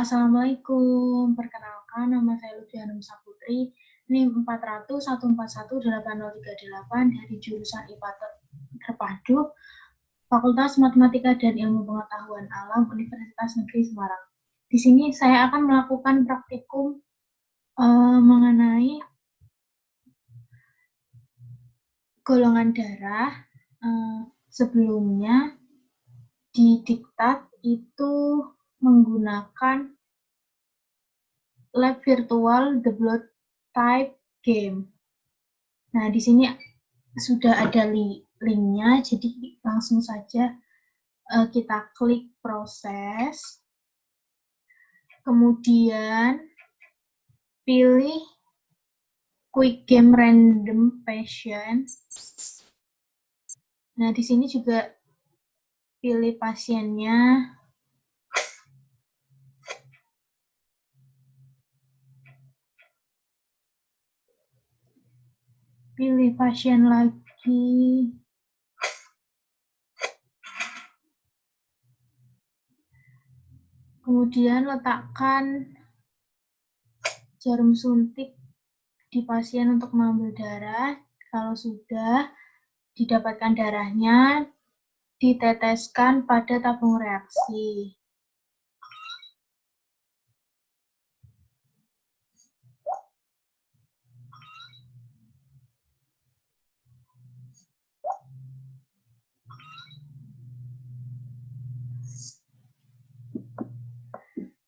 Assalamualaikum. Perkenalkan, nama saya Ludiana Musaputri, NIM 400141808 dari jurusan IPA Terpadu, Fakultas Matematika dan Ilmu Pengetahuan Alam, Universitas Negeri Semarang. Di sini saya akan melakukan praktikum mengenai golongan darah. Sebelumnya di diktat itu menggunakan lab virtual The Blood Type Game. Nah, di sini sudah ada linknya, jadi langsung saja kita klik proses, kemudian pilih Quick Game Random Patient. Nah, di sini juga pilih pasiennya. Pilih pasien lagi. Kemudian letakkan jarum suntik di pasien untuk mengambil darah. Kalau sudah didapatkan darahnya, diteteskan pada tabung reaksi.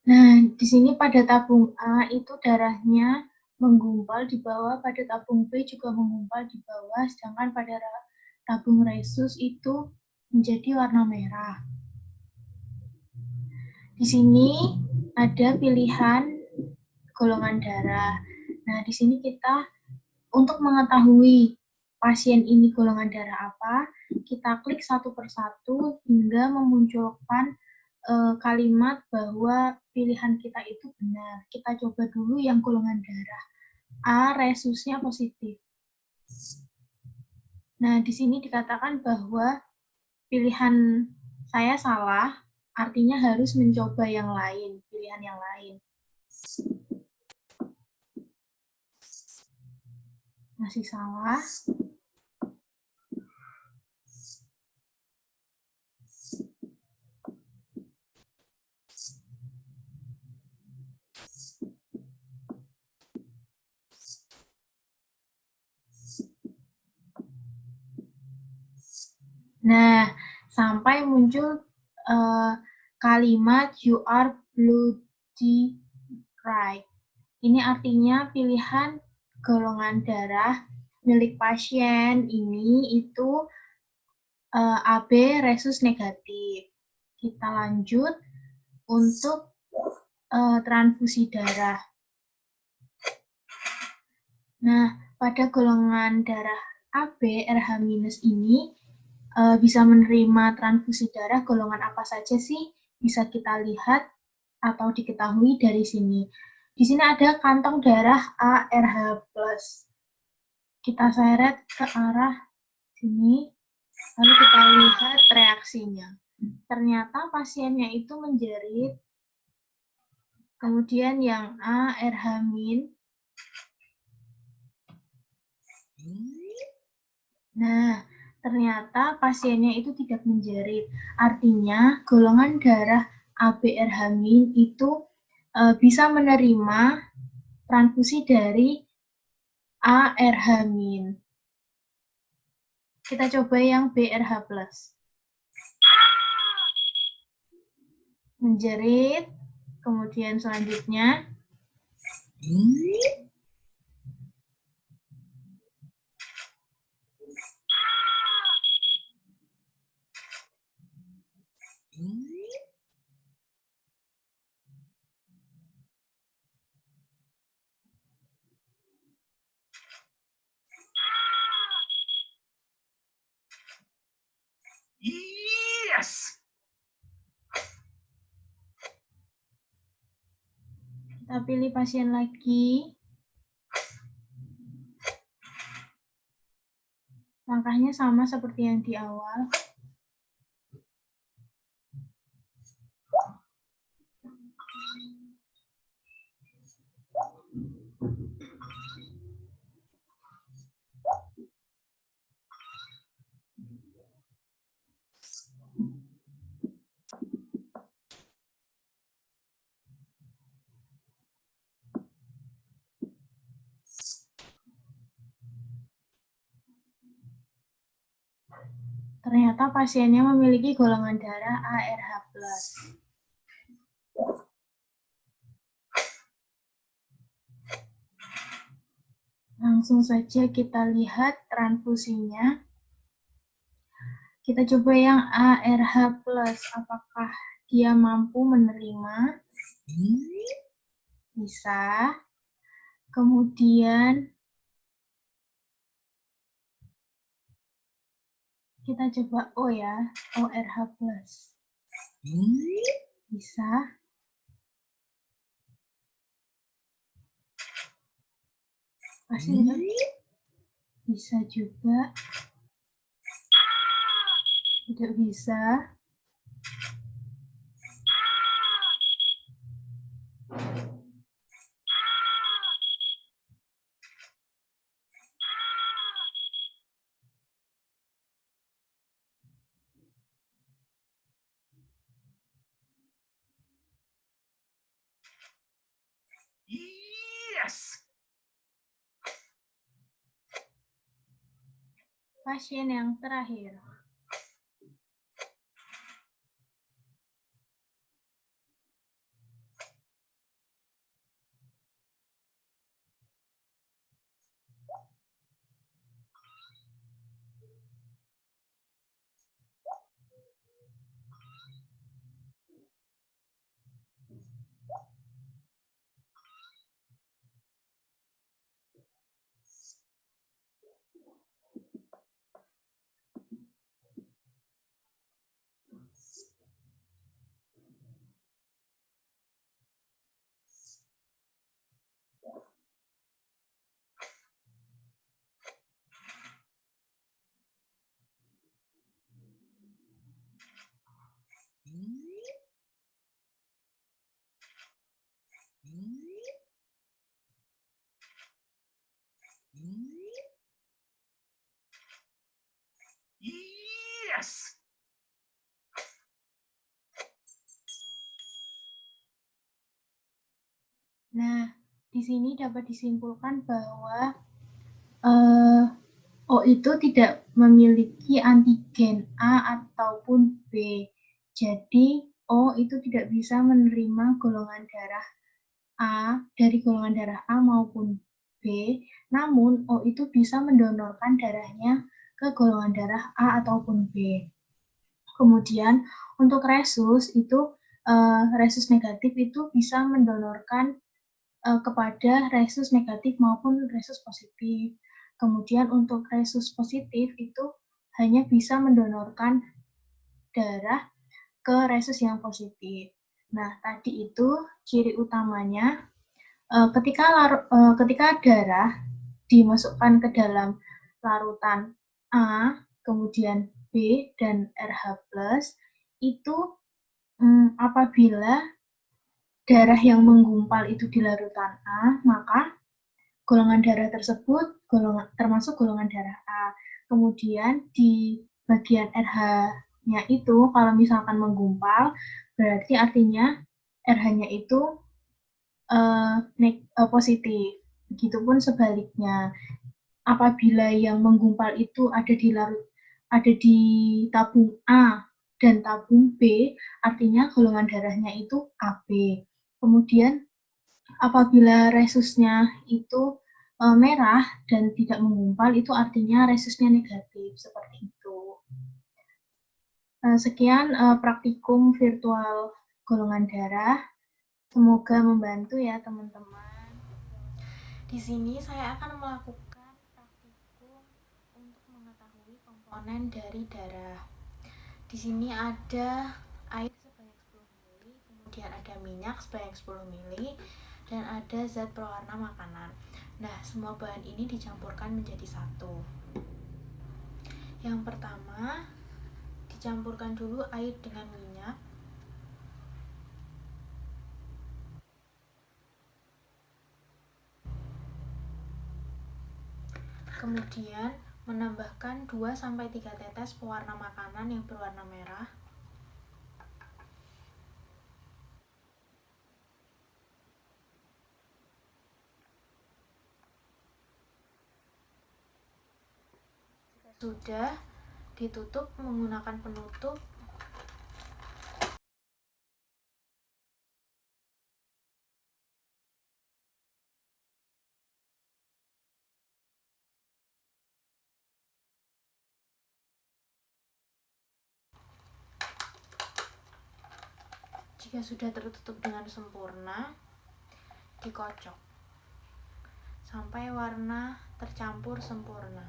Nah, di sini pada tabung A itu darahnya menggumpal di bawah, pada tabung B juga menggumpal di bawah, sedangkan pada tabung resus itu menjadi warna merah. Di sini ada pilihan golongan darah. Nah, di sini kita untuk mengetahui pasien ini golongan darah apa, kita klik satu persatu hingga memunculkan kalimat bahwa pilihan kita itu benar. Kita coba dulu yang golongan darah A, resusnya positif. Nah, di sini dikatakan bahwa pilihan saya salah, artinya harus mencoba yang lain, pilihan yang lain. Masih salah. Nah, sampai muncul kalimat you are bloody right. Ini artinya pilihan golongan darah milik pasien ini itu AB resus negatif. Kita lanjut untuk transfusi darah. Nah, pada golongan darah AB RH- ini bisa menerima transfusi darah golongan apa saja sih? Bisa kita lihat atau diketahui dari sini. Di sini ada kantong darah ARH+. Kita seret ke arah sini, lalu kita lihat reaksinya. Ternyata pasiennya itu menjerit, kemudian yang ARH-. Nah, ternyata pasiennya itu tidak menjerit. Artinya, golongan darah AB-RH- itu bisa menerima transfusi dari ARH-. Kita coba yang BRH+. Menjerit, kemudian selanjutnya yes. Kita pilih pasien lagi. Langkahnya sama seperti yang di awal. Ternyata pasiennya memiliki golongan darah ARH+. Langsung saja kita lihat transfusinya. Kita coba yang ARH+, apakah dia mampu menerima? Bisa. Kemudian kita coba O ya, ORH+. Bisa. Pasti tidak? Bisa juga. Tidak bisa. Yes. Pasien yang terakhir. Yes. Nah, di sini dapat disimpulkan bahwa O itu tidak memiliki antigen A ataupun B. Jadi, O itu tidak bisa menerima golongan darah A dari golongan darah A maupun B. Namun, O itu bisa mendonorkan darahnya ke golongan darah A ataupun B. Kemudian, untuk resus itu resus negatif itu bisa mendonorkan kepada resus negatif maupun resus positif. Kemudian untuk resus positif itu hanya bisa mendonorkan darah ke resus yang positif. Nah, tadi itu ciri utamanya ketika darah dimasukkan ke dalam larutan A, kemudian B dan RH+, itu apabila darah yang menggumpal itu di larutan A, maka golongan darah tersebut termasuk golongan darah A. Kemudian di bagian RH-nya itu kalau misalkan menggumpal, berarti artinya RH-nya itu positif. Begitupun sebaliknya, apabila yang menggumpal itu ada di tabung A dan tabung B, artinya golongan darahnya itu AB. Kemudian apabila resusnya itu merah dan tidak menggumpal, itu artinya resusnya negatif, seperti itu. Sekian praktikum virtual golongan darah. Semoga membantu ya teman-teman. Di sini saya akan melakukan praktikum untuk mengetahui komponen dari darah. Di sini ada air sebanyak 10 ml, kemudian ada minyak sebanyak 10 ml, dan ada zat pewarna makanan. Nah, semua bahan ini dicampurkan menjadi satu. Yang pertama, dicampurkan dulu air dengan minyak. Kemudian menambahkan 2-3 tetes pewarna makanan yang berwarna merah. Jika sudah, ditutup menggunakan penutup. Jika sudah tertutup dengan sempurna, dikocok sampai warna tercampur sempurna.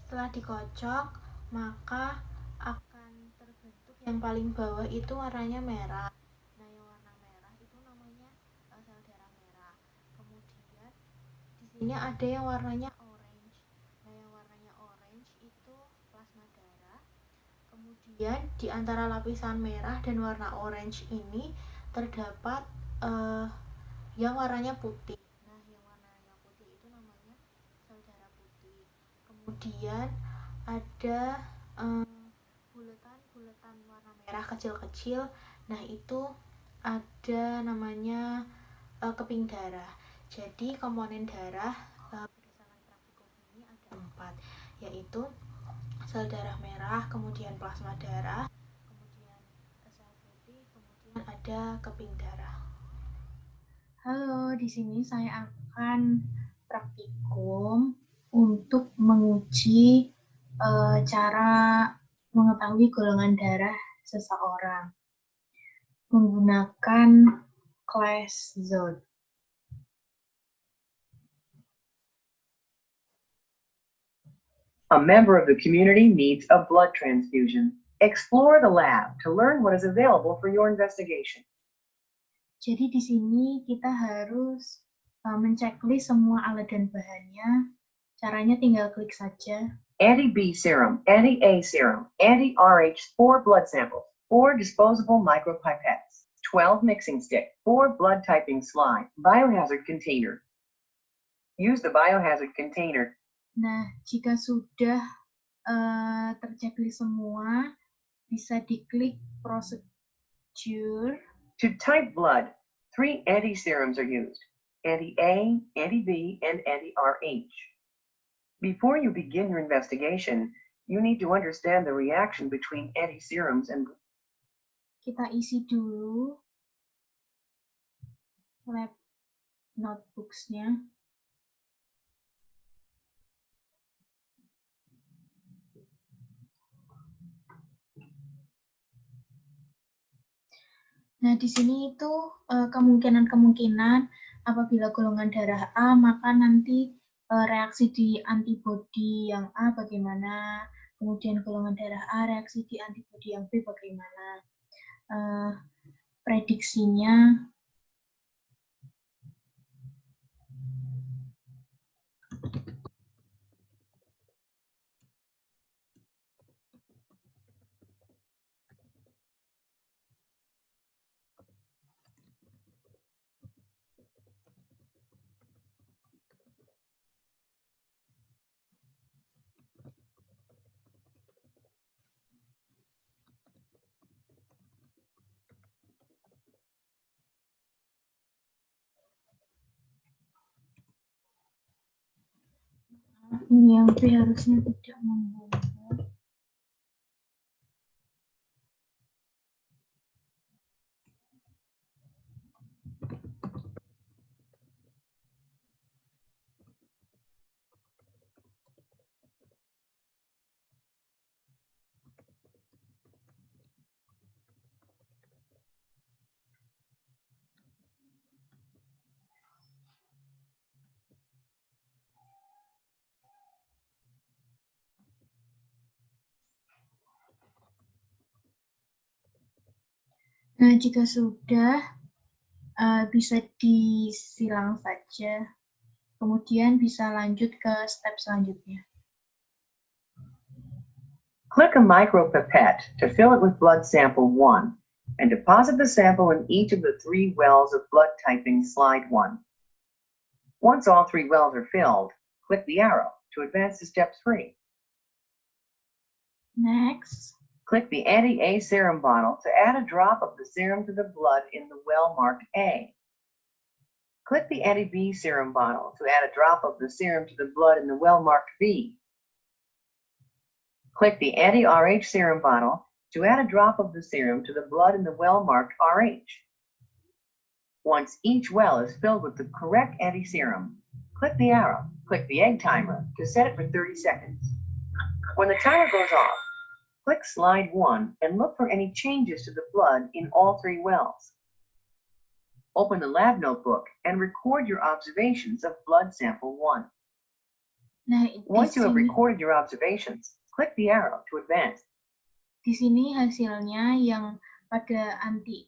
Setelah dikocok, maka akan terbentuk yang paling bawah itu warnanya merah. Nah, yang warna merah itu namanya sel darah merah. Kemudian di sini ada yang warnanya orange. Nah, yang warnanya orange itu plasma darah. Kemudian di antara lapisan merah dan warna orange ini terdapat yang warnanya putih. Nah, yang warnanya putih itu namanya sel darah putih. Kemudian ada buletan-buletan warna merah kecil-kecil. Nah, itu ada namanya keping darah. Jadi komponen darah berdasarkan praktikum ini ada 4, yaitu sel darah merah, kemudian plasma darah, kemudian sel putih, kemudian ada keping darah. Halo, di sini saya akan praktikum untuk menguji cara mengetahui golongan darah seseorang menggunakan class zone. A member of the community needs a blood transfusion. Explore the lab to learn what is available for your investigation. Jadi di sini kita harus menceklis semua alat dan bahannya. Caranya tinggal klik saja. Anti-B serum, anti-A serum, anti-RH, 4 blood samples, 4 disposable micropipettes, 12 mixing stick, 4 blood typing slide, biohazard container. Use the biohazard container. Nah, jika sudah terchecklist semua, bisa diklik procedure. To type blood, 3 anti-serums are used, anti-A, anti-B, and anti-RH. Before you begin your investigation, you need to understand the reaction between anti-serums and... Kita isi dulu lab notebooks-nya. Nah, di sini itu kemungkinan-kemungkinan apabila golongan darah A, maka nanti reaksi di antibodi yang A bagaimana, kemudian golongan darah A reaksi di antibodi yang B bagaimana. Prediksinya ini yang B harusnya tidak membuat. Nah, jika sudah, bisa disilang saja. Kemudian bisa lanjut ke step selanjutnya. Click a micropipette to fill it with blood sample 1 and deposit the sample in each of the 3 wells of blood typing slide 1. Once all 3 wells are filled, click the arrow to advance to step 3. Next, Click the anti-A serum bottle to add a drop of the serum to the blood in the well marked A. Click the anti-B serum bottle to add a drop of the serum to the blood in the well marked B. Click the anti-RH serum bottle to add a drop of the serum to the blood in the well marked RH. Once each well is filled with the correct anti-serum, click the arrow, click the egg timer to set it for 30 seconds. When the timer goes off, click slide 1 and look for any changes to the blood in all 3 wells. Open the lab notebook and record your observations of blood sample 1. nah Once you have recorded your observations, click the arrow to advance. di sini hasilnya yang pada anti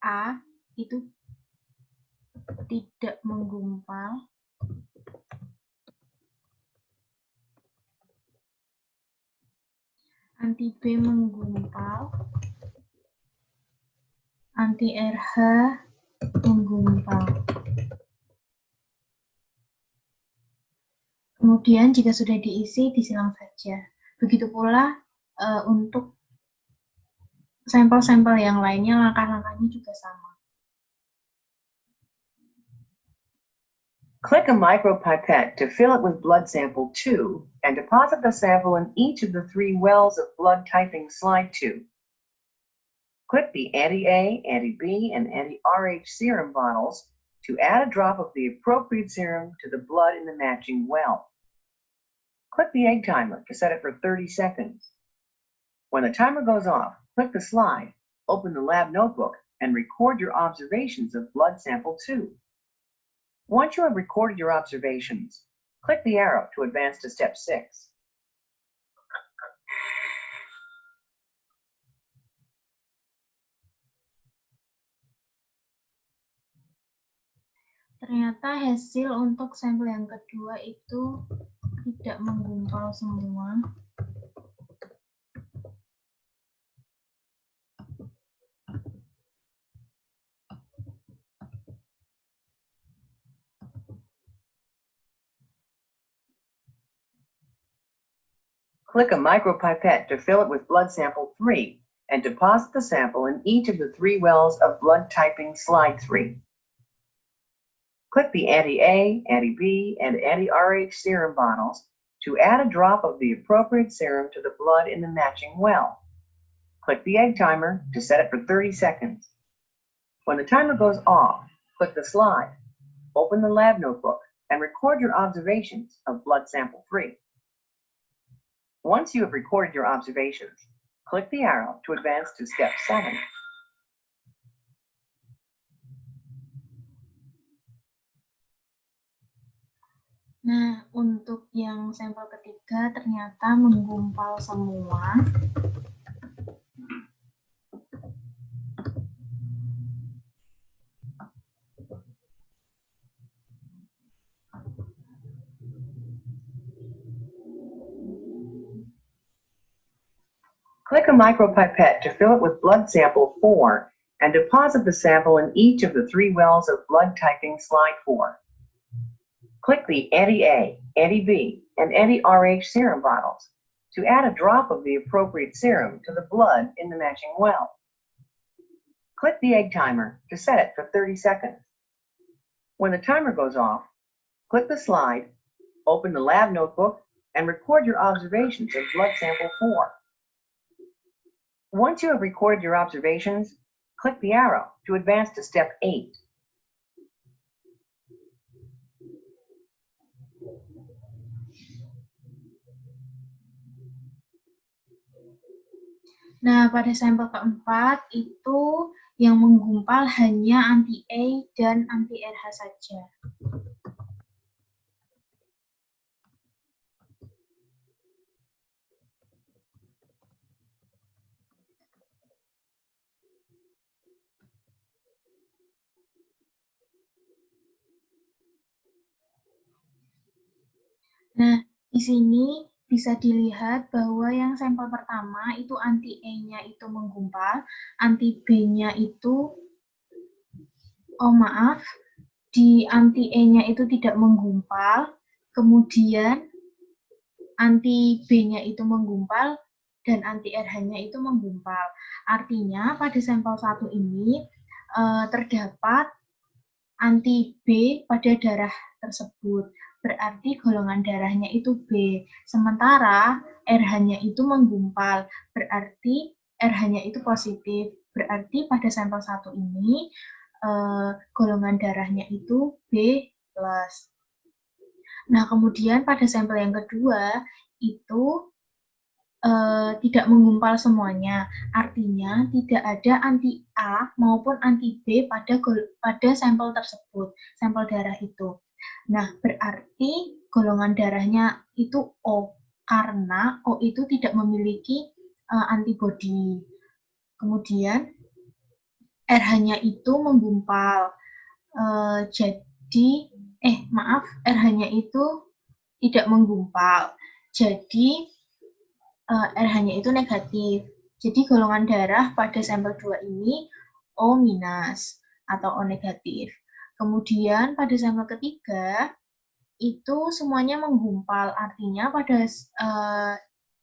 A itu tidak menggumpal. Anti B menggumpal. Anti RH menggumpal. Kemudian jika sudah diisi, disilang saja. Begitu pula untuk sampel-sampel yang lainnya, langkah-langkahnya juga sama. Click a micropipette to fill it with blood sample 2 and deposit the sample in each of the 3 wells of blood typing slide 2. Click the anti-A, anti-B, and anti-RH serum bottles to add a drop of the appropriate serum to the blood in the matching well. Click the egg timer to set it for 30 seconds. When the timer goes off, click the slide, open the lab notebook, and record your observations of blood sample 2. Once you have recorded your observations, click the arrow to advance to step 6. Ternyata hasil untuk sampel yang kedua itu tidak menggumpal semua. Click a micropipette to fill it with blood sample 3 and deposit the sample in each of the 3 wells of blood typing slide 3. Click the anti-A, anti-B, and anti-RH serum bottles to add a drop of the appropriate serum to the blood in the matching well. Click the egg timer to set it for 30 seconds. When the timer goes off, click the slide, open the lab notebook, and record your observations of blood sample 3. Once you have recorded your observations, click the arrow to advance to step 7. Nah, untuk yang sampel ketiga ternyata menggumpal semua. Click a micropipette to fill it with blood sample 4 and deposit the sample in each of the 3 wells of blood typing slide 4. Click the anti-A, anti-B, and anti-RH serum bottles to add a drop of the appropriate serum to the blood in the matching well. Click the egg timer to set it for 30 seconds. When the timer goes off, click the slide, open the lab notebook, and record your observations of blood sample 4. Once you have recorded your observations, click the arrow to advance to step 8. Nah, pada sampel keempat itu yang menggumpal hanya anti-A dan anti-RH saja. Nah, di sini bisa dilihat bahwa yang sampel pertama itu anti-A-nya itu menggumpal, anti-B-nya itu, di anti-E-nya itu tidak menggumpal, kemudian anti-B-nya itu menggumpal, dan anti-RH-nya itu menggumpal. Artinya pada sampel 1 ini terdapat anti-B pada darah tersebut. Berarti golongan darahnya itu B. Sementara RH-nya itu menggumpal, berarti RH-nya itu positif. Berarti pada sampel 1 ini golongan darahnya itu B+. Nah, kemudian pada sampel yang kedua itu tidak menggumpal semuanya. Artinya tidak ada anti A maupun anti B pada sampel tersebut, sampel darah itu. Nah, berarti golongan darahnya itu O, karena O itu tidak memiliki antibodi. Kemudian RH-nya itu menggumpal. RH-nya itu tidak menggumpal. Jadi RH-nya itu negatif. Jadi golongan darah pada sampel 2 ini O- atau O negatif. Kemudian pada sampel ketiga itu semuanya menggumpal. Artinya pada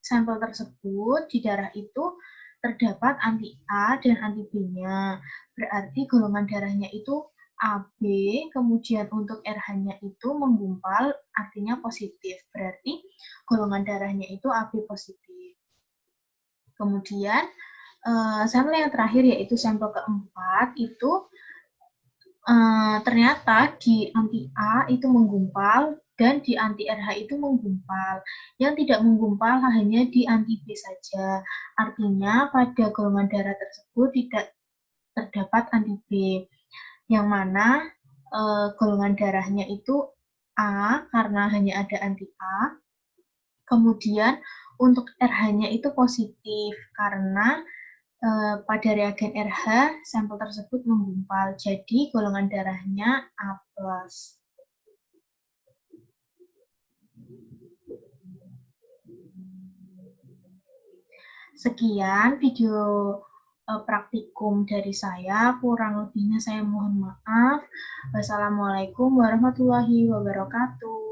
sampel tersebut di darah itu terdapat anti A dan anti B-nya. Berarti golongan darahnya itu AB, kemudian untuk RH-nya itu menggumpal, artinya positif. Berarti golongan darahnya itu AB positif. Kemudian sampel yang terakhir yaitu sampel keempat itu ternyata di anti A itu menggumpal dan di anti RH itu menggumpal. Yang tidak menggumpal hanya di anti B saja. Artinya pada golongan darah tersebut tidak terdapat anti B. Yang mana golongan darahnya itu A karena hanya ada anti A. Kemudian untuk RH-nya itu positif karena pada reagen RH sampel tersebut menggumpal. Jadi golongan darahnya A+. Sekian video praktikum dari saya, kurang lebihnya saya mohon maaf. Wassalamualaikum warahmatullahi wabarakatuh.